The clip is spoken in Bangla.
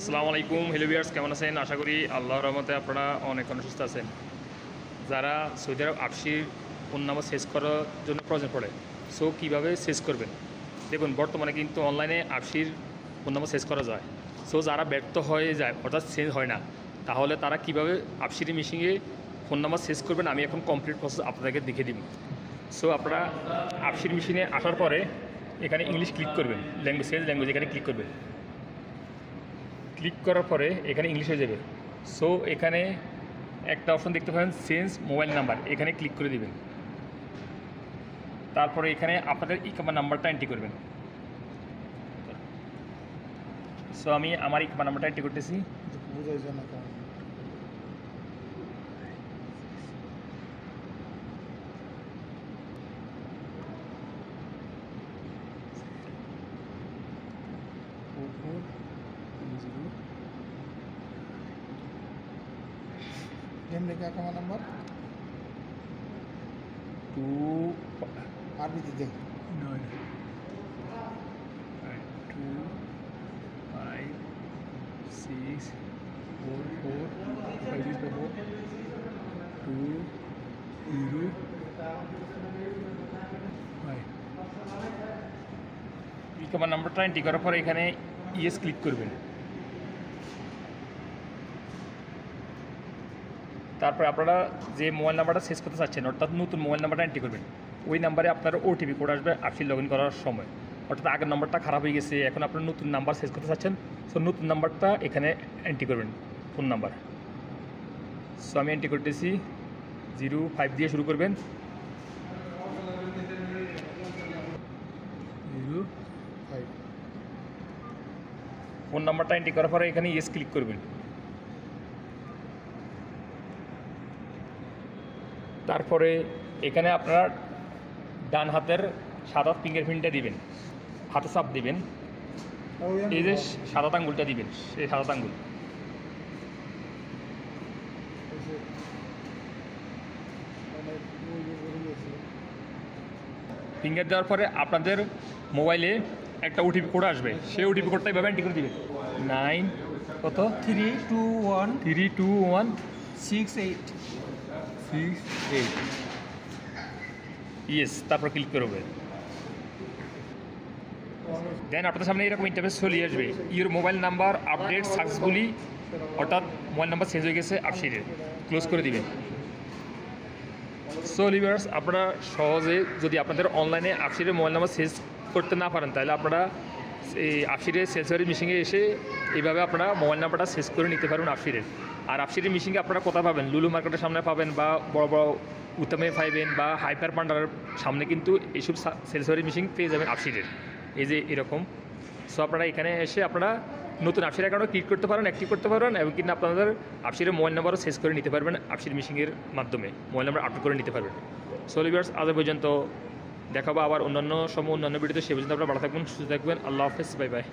আসসালামু আলাইকুম হ্যালো ভিউয়ার্স, কেমন আছেন? আশা করি আল্লাহর রহমতে আপনারা অনেক সুস্থ আছেন। যারা সৌদি আরব আবসির ফোন নাম্বার সেজ করার জন্য প্রয়োজন পড়ে, সো কীভাবে সেজ করবেন দেখুন। বর্তমানে কিন্তু অনলাইনে আবসির ফোন নাম্বার সেজ করা যায়। সো যারা ব্যর্থ হয়ে যায় অর্থাৎ সেজ হয় না, তাহলে তারা কীভাবে আবসির মেশিনে ফোন নাম্বার সেজ করবেন আমি এখন কমপ্লিট প্রসেস আপনাদেরকে দেখিয়ে দিব। সো আপনারা আবসির মেশিনে আসার পরে এখানে ইংলিশ ক্লিক করবেন, ল্যাঙ্গুয়েজ এখানে ক্লিক করবেন। ক্লিক করার পরে এখানে ইংলিশ হয়ে যাবে। সো এখানে একটা অপশন দেখতে পাবেন চেঞ্জ মোবাইল নাম্বার, এখানে ক্লিক করে দিবেন। তারপরে এখানে আপনাদের ইকামা নাম্বারটা এন্ট্রি করবেন। সো আমি আমার ইকামা নাম্বারটা এন্ট্রি করতেছি। अकाउंट नंबर 2 आरबी दे 9 2 5 6 4 4 5 6 4 2 0 5 ইকামা নাম্বারটা এন্ট্রি করার পরে এখানে ইয়েস ক্লিক করবেন। তারপরে আপনারা যে মোবাইল নাম্বারটা সেভ করতে চাচ্ছেন অর্থাৎ নতুন মোবাইল নাম্বারটা এন্ট্রি করবেন। ওই নাম্বারে আপনার ওটিপি কোড আসবে আবসির লগ ইন করার সময়। অর্থাৎ আগের নাম্বারটা খারাপ হয়ে গেছে, এখন আপনার নতুন নাম্বার সেভ করতে চাচ্ছেন, সো নতুন নাম্বারটা এখানে এন্ট্রি করবেন, ফোন নাম্বার। সো আমি এন্ট্রি করতেছি 05 দিয়ে শুরু করবেন। 05 ফোন নাম্বারটা এন্ট্রি করার পরে এখানে ইয়েস ক্লিক করবেন। তারপরে এখানে আপনারা ডান হাতের সাদা ফিঙ্গারপ্রিন্টটা দিবেন, হাতে চাপ দিবেন, এই যে সাদা আঙ্গুলটা দিবেন, সেই সাদা আঙ্গুল। ফিঙ্গার দেওয়ার পরে আপনাদের মোবাইলে একটা ওটিপি কোড আসবে, সেই ওটিপি কোডটা এভাবে এন্ট্রি করে দিবেন। 9 কত 321 68 ইয়েস, তারপর ক্লিক করবে। দেন আপনাদের সামনে এরকম ইন্টারফেস চলে আসবে, your mobile number update successfully, অর্থাৎ মোবাইল নাম্বার চেঞ্জ হয়ে গেছে আবসিরের, ক্লোজ করে দিবেন। সো ভিউয়ার্স, আপনারা সহজে যদি আপনাদের অনলাইনে আবসিরের মোবাইল নাম্বার চেঞ্জ করতে না পারেন, তাহলে আপনারা এই আবসিরের সেলসরি মেশিনে এসে এইভাবে আপনারা মোবাইল নাম্বারটা চেঞ্জ করে নিতে পারবেন আবসিরের। আর আবসিরের মেশিনকে আপনারা কোথায় পাবেন? লুলু মার্কেটের সামনে পাবেন, বা বড় বড় উত্তমে পাইবেন, বা হাইপার পান্ডারের সামনে কিন্তু এইসব সেলসরি মেশিন পেয়ে যাবেন আবসিরের, এই যে এরকম। সো আপনারা এখানে এসে আপনারা নতুন আবসির অ্যাকাউন্টও ক্রিয়েট করতে পারেন, অ্যাক্টিভ করতে পারেন, এবং কিন্তু আপনাদের আবসিরের মোবাইল নাম্বারও চেঞ্জ করে নিতে পারবেন আবসির মেশিনের মাধ্যমে, মোবাইল নাম্বার আপডেট করে নিতে পারবেন। সো ভিউয়ার্স, আজ পর্যন্ত দেখাবো আবার অন্যান্য ভিডিওতে, সে পর্যন্ত আপনারা ভালো থাকবেন, সুস্থ থাকবেন। আল্লাহ হাফেজ, বাই বাই।